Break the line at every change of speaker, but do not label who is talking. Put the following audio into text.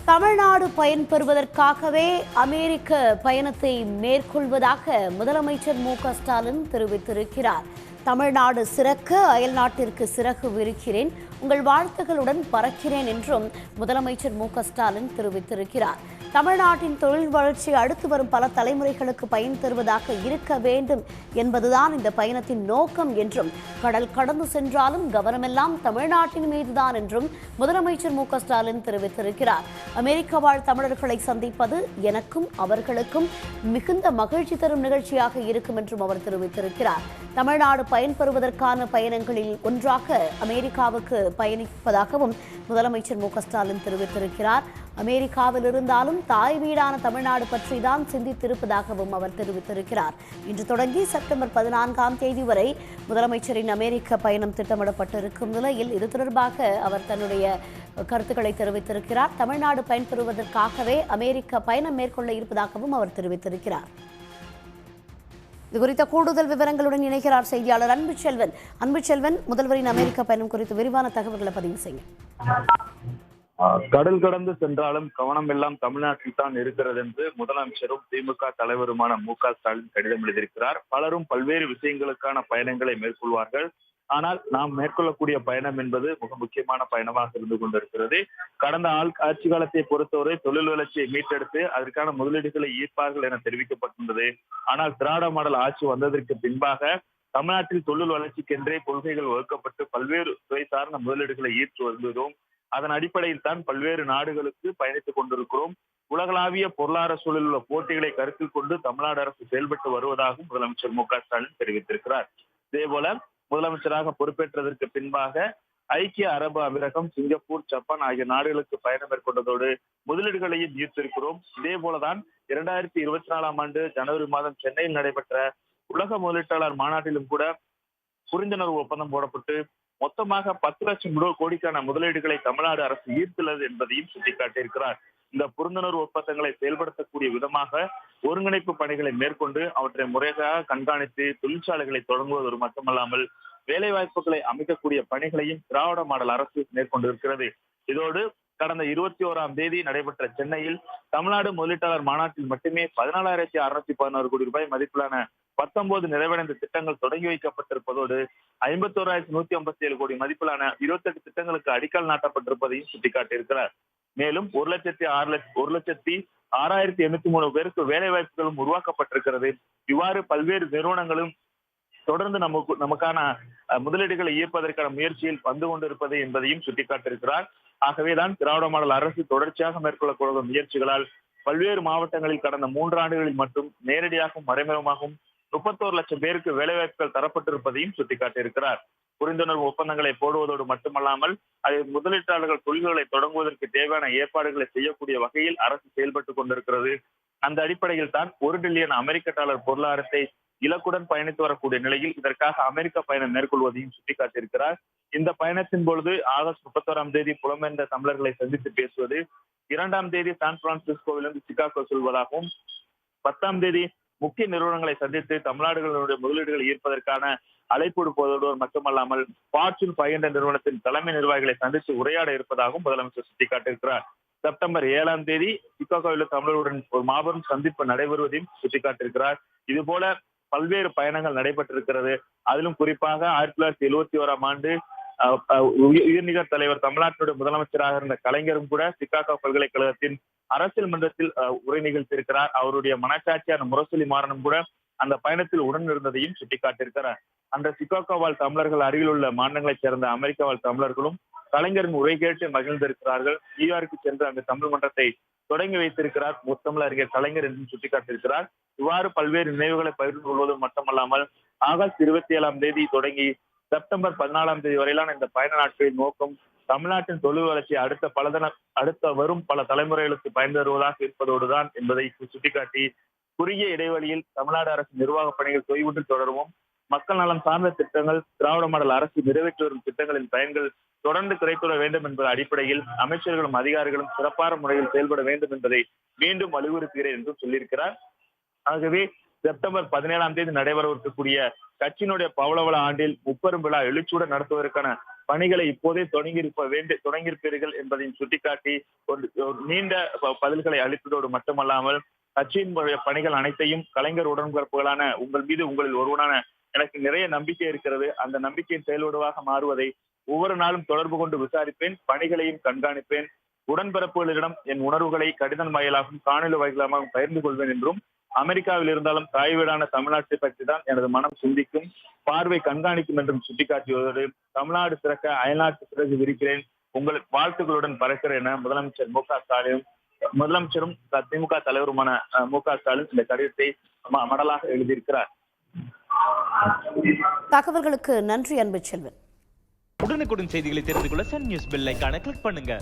தமிழ்நாடு பயன்பெறுவதற்காகவே அமெரிக்க பயணத்தை மேற்கொள்வதாக முதலமைச்சர் மு.க.ஸ்டாலின் தெரிவித்திருக்கிறார். தமிழ்நாடு சிறக்க அயல்நாட்டிற்கு சிறகு விரிக்கிறேன், உங்கள் வாழ்த்துகளுடன் பறக்கிறேன் என்றும் முதலமைச்சர் மு.க.ஸ்டாலின் தெரிவித்திருக்கிறார். தமிழ்நாட்டின் தொழில் வளர்ச்சி அடுத்து வரும் பல தலைமுறைகளுக்கு பயன் தருவதாக இருக்க வேண்டும் என்பதுதான் இந்த பயணத்தின் நோக்கம் என்றும், கடல் கடந்து சென்றாலும் கவனமெல்லாம் தமிழ்நாட்டின் மீதுதான் என்றும் முதலமைச்சர் மு.க.ஸ்டாலின் தெரிவித்திருக்கிறார். அமெரிக்க வாழ் தமிழர்களை சந்திப்பது எனக்கும் அவர்களுக்கும் மிகுந்த மகிழ்ச்சி தரும் நிகழ்ச்சியாக இருக்கும் என்றும் அவர் தெரிவித்திருக்கிறார். தமிழ்நாடு பயன்பெறுவதற்கான பயணங்களில் ஒன்றாக அமெரிக்காவுக்கு பயணிப்பதாகவும் முதலமைச்சர் மு.க.ஸ்டாலின் தெரிவித்திருக்கிறார். அமெரிக்காவில் இருந்தாலும் தாய் வீடான தமிழ்நாடு பற்றி தான் சிந்தித்திருப்பதாகவும் அவர் தெரிவித்திருக்கிறார். இன்று தொடங்கி செப்டம்பர் 14ஆம் தேதி வரை முதலமைச்சரின் அமெரிக்க பயணம் திட்டமிடப்பட்டிருக்கும் நிலையில் இது தொடர்பாக அவர் தன்னுடைய கருத்துக்களை தெரிவித்திருக்கிறார். தமிழ்நாடு பயன்பெறுவதற்காகவே அமெரிக்க பயணம் மேற்கொள்ள இருப்பதாகவும் அவர் தெரிவித்திருக்கிறார். இது குறித்த கூடுதல் விவரங்களுடன் இணைகிறார் செய்தியாளர் அன்புச்செல்வன். அன்புச்செல்வன், முதல்வரின் அமெரிக்க பயணம் குறித்து விரிவான தகவல்களை பதிவு செய்யுங்க.
கடல் கடந்து சென்றாலும் கவனம் எல்லாம் தமிழ்நாட்டில் தான் இருக்கிறது என்று முதலமைச்சரும் திமுக தலைவருமான மு.க.ஸ்டாலின் கடிதம் எழுதியிருக்கிறார். பலரும் பல்வேறு விஷயங்களுக்கான பயணங்களை மேற்கொள்வார்கள். ஆனால் நாம் மேற்கொள்ளக்கூடிய பயணம் என்பது மிக முக்கியமான பயணமாக இருந்து கொண்டிருக்கிறது. கடந்த ஆட்சி காலத்தை பொறுத்தவரை தொழில் வளர்ச்சியை மீட்டெடுத்து அதற்கான முதலீடுகளை ஈர்ப்பார்கள் என தெரிவிக்கப்பட்டுள்ளது. ஆனால் திராவிட மாடல் ஆட்சி வந்ததற்கு பின்பாக தமிழ்நாட்டில் தொழில் வளர்ச்சிக்கென்றே கொள்கைகள் வகுக்கப்பட்டு பல்வேறு துறை சார்ந்த முதலீடுகளை ஈர்த்து வருகிறோம். அதன் அடிப்படையில் தான் பல்வேறு நாடுகளுக்கு பயணித்துக் கொண்டிருக்கிறோம். உலகளாவிய பொருளாதார சூழலில் உள்ள போட்டிகளை கருத்தில் கொண்டு தமிழ்நாடு அரசு செயல்பட்டு வருவதாகவும் முதலமைச்சர் மு.க.ஸ்டாலின் தெரிவித்திருக்கிறார். இதேபோல முதலமைச்சராக பொறுப்பேற்றதற்கு பின்பாக ஐக்கிய அரபு அமீரகம், சிங்கப்பூர், ஜப்பான் ஆகிய நாடுகளுக்கு பயணம் மேற்கொண்டதோடு முதலீடுகளையும் ஈர்த்திருக்கிறோம். இதே போலதான் 2024ஆம் ஆண்டு ஜனவரி மாதம் சென்னையில் நடைபெற்ற உலக முதலீட்டாளர் மாநாட்டிலும் கூட புரிந்துணர்வு ஒப்பந்தம் போடப்பட்டு மொத்தமாக 10 லட்சம் கோடிக்கான முதலீடுகளை தமிழ்நாடு அரசு ஈர்த்துள்ளது என்பதையும் சுட்டிக்காட்டியிருக்கிறார். இந்த புரிந்துணர்வு ஒப்பந்தங்களை செயல்படுத்தக்கூடிய விதமாக ஒருங்கிணைப்பு பணிகளை மேற்கொண்டு அவற்றை முறையாக கண்காணித்து தொழிற்சாலைகளை தொடங்குவதோடு மட்டுமல்லாமல் வேலை வாய்ப்புகளை அமைக்கக்கூடிய பணிகளையும் திராவிட மாடல் அரசு மேற்கொண்டிருக்கிறது. இதோடு கடந்த 21ஆம் தேதி நடைபெற்ற சென்னையில் தமிழ்நாடு முதலீட்டாளர் மாநாட்டில் மட்டுமே 14,611 கோடி ரூபாய் மதிப்பிலான 19 நிறைவடைந்த திட்டங்கள் தொடங்கி வைக்கப்பட்டிருப்பதோடு 51,157 கோடி மதிப்பிலான 28 திட்டங்களுக்கு அடிக்கல் நாட்டப்பட்டிருப்பதையும் சுட்டிக்காட்டியிருக்கிறார். மேலும் 1,06,803 பேருக்கு வேலை வாய்ப்புகளும் உருவாக்கப்பட்டிருக்கிறது. இவ்வாறு பல்வேறு நிறுவனங்களும் தொடர்ந்து நமக்கான முதலீடுகளை ஈர்ப்பதற்கான முயற்சியில் வந்து கொண்டிருப்பது என்பதையும் சுட்டிக்காட்டியிருக்கிறார். ஆகவேதான் திராவிட மாடல் அரசு தொடர்ச்சியாக மேற்கொள்ளக்கூடிய முயற்சிகளால் பல்வேறு மாவட்டங்களில் கடந்த 3 ஆண்டுகளில் மட்டும் நேரடியாகவும் மறைமுகமாகவும் 31 லட்சம் பேருக்கு வேலைவாய்ப்புகள் தரப்பட்டிருப்பதையும் சுட்டிக்காட்டியிருக்கிறார். புரிந்துணர்வு ஒப்பந்தங்களை போடுவதோடு மட்டுமல்லாமல் அதில் முதலீட்டாளர்கள் தொழில்களை தொடங்குவதற்கு தேவையான ஏற்பாடுகளை செய்யக்கூடிய வகையில் அரசு செயல்பட்டுக் கொண்டிருக்கிறது. அந்த அடிப்படையில் தான் 1 டிரில்லியன் அமெரிக்க டாலர் பொருளாதாரத்தை இலக்குடன் பயணித்து வரக்கூடிய நிலையில் இதற்காக அமெரிக்க பயணம் மேற்கொள்வதையும் சுட்டிக்காட்டியிருக்கிறார். இந்த பயணத்தின் பொழுது ஆகஸ்ட் 31ஆம் தேதி புலம்பெயர்ந்த தமிழர்களை சந்தித்து பேசுவது, 2ஆம் தேதி சான் பிரான்சிஸ்கோவிலிருந்து சிகாகோ செல்வதாகவும், 10ஆம் தேதி முக்கிய நிறுவனங்களை சந்தித்து தமிழ்நாடுகளுடைய முதலீடுகளை ஈர்ப்பதற்கான அழைப்பு விடுப்பதோடு மட்டுமல்லாமல் ஃபார்ச்சூன் 500 நிறுவனத்தின் தலைமை நிர்வாகிகளை சந்தித்து உரையாட இருப்பதாகவும் முதலமைச்சர் சுட்டிக்காட்டியிருக்கிறார். செப்டம்பர் 7ஆம் தேதி சிகாகோவில் தமிழர்களுடன் ஒரு மாபெரும் சந்திப்பு நடைபெறுவதையும் சுட்டிக்காட்டியிருக்கிறார். இது போல பல்வேறு பயணங்கள் நடைபெற்றிருக்கிறது. அதிலும் குறிப்பாக 1971ஆம் ஆண்டு உயர்நிலை தலைவர் தமிழ்நாட்டினுடைய முதலமைச்சராக இருந்த கலைஞரும் கூட சிகாகோ பல்கலைக்கழகத்தின் அரசியல் மன்றத்தில் உரை நிகழ்த்தியிருக்கிறார். அவருடைய மனசாட்சியான முரசொலி மாறனும் கூட அந்த பயணத்தில் உடன் இருந்ததையும் சுட்டிக்காட்டியிருக்கிறார். அந்த சிகாகோ வாழ் தமிழர்கள் அருகில் உள்ள மாநிலங்களைச் சேர்ந்த அமெரிக்க வாழ் தமிழர்களும் கலைஞரின் உரை கேட்டு மகிழ்ந்திருக்கிறார்கள். நியூயார்க்கு சென்று அந்த தமிழ் மன்றத்தை தொடங்கி வைத்திருக்கிறார் முத்தமிழ் அறிஞர் கலைஞர் என்றும் சுட்டிக்காட்டியிருக்கிறார். இவ்வாறு பல்வேறு நினைவுகளை பகிர்ந்து கொள்வது மட்டுமல்லாமல் ஆகஸ்ட் 27ஆம் தேதி தொடங்கி செப்டம்பர் 14ஆம் தேதி வரையிலான இந்த பயண நாட்களின் நோக்கம் தமிழ்நாட்டின் தொழில் வளர்ச்சி அடுத்த வரும் பல தலைமுறைகளுக்கு பயன் தருவதாக இருப்பதோடுதான் என்பதை சுட்டிக்காட்டி குறுகிய இடைவெளியில் தமிழ்நாடு அரசு நிர்வாக பணிகள் தொய்வுற்று தொடரவும், மக்கள் நலம் சார்ந்த திட்டங்கள் திராவிட மாடல் அரசு நிறைவேற்றி வரும் திட்டங்களின் பயன்கள் தொடர்ந்து கிடைத்துவிட வேண்டும் என்ற அடிப்படையில் அமைச்சர்களும் அதிகாரிகளும் சிறப்பான முறையில் செயல்பட வேண்டும் என்பதை மீண்டும் வலியுறுத்துகிறேன் என்றும் சொல்லியிருக்கிறார். ஆகவே செப்டம்பர் 17ஆம் தேதி நடைபெறவிருக்கக்கூடிய கட்சியினுடைய பவளவள ஆண்டில் முப்பெரும் விழா எழுச்சியுடன் நடத்துவதற்கான பணிகளை இப்போதே தொடங்கியிருப்பீர்கள் என்பதையும் சுட்டிக்காட்டி ஒரு நீண்ட பதில்களை அளித்ததோடு மட்டுமல்லாமல் கட்சியின் பணிகள் அனைத்தையும் கலைஞர் உடன்பிறப்புகளான உங்கள் மீது உங்களில் ஒருவனான எனக்கு நிறைய நம்பிக்கை இருக்கிறது. அந்த நம்பிக்கையின் செயல்வடுவாக மாறுவதை ஒவ்வொரு நாளும் தொடர்பு கொண்டு விசாரிப்பேன், பணிகளையும் கண்காணிப்பேன். உடன்பிறப்புகளிடம் என் உணர்வுகளை கடிதம் வாயிலாகவும் காணொலி வாயிலாகவும் பகிர்ந்து கொள்வேன் என்றும், அமெரிக்காவில் இருந்தாலும் தாய் வீடான தமிழ்நாட்டை பற்றி தான் எனது மனம் சிந்திக்கும், பார்வை கண்காணிக்கும் என்றும் சுட்டிக்காட்டியதோடு தமிழ்நாடு சிறக்க அயல்நாட்டு சிறகு விரிக்கிறேன், உங்கள் வாழ்த்துக்களுடன் பறக்கிறேன் என முதலமைச்சரும் திமுக தலைவருமான மு.க. ஸ்டாலின் இந்த கடிதத்தை மடலாக எழுதியிருக்கிறார்.
தகவல்களுக்கு நன்றி அன்பு செல்வன்.
உடனுக்குடன் செய்திகளை தெரிந்து கொள்ள சன் நியூஸ் பெல் ஐகானை கிளிக் பண்ணுங்க.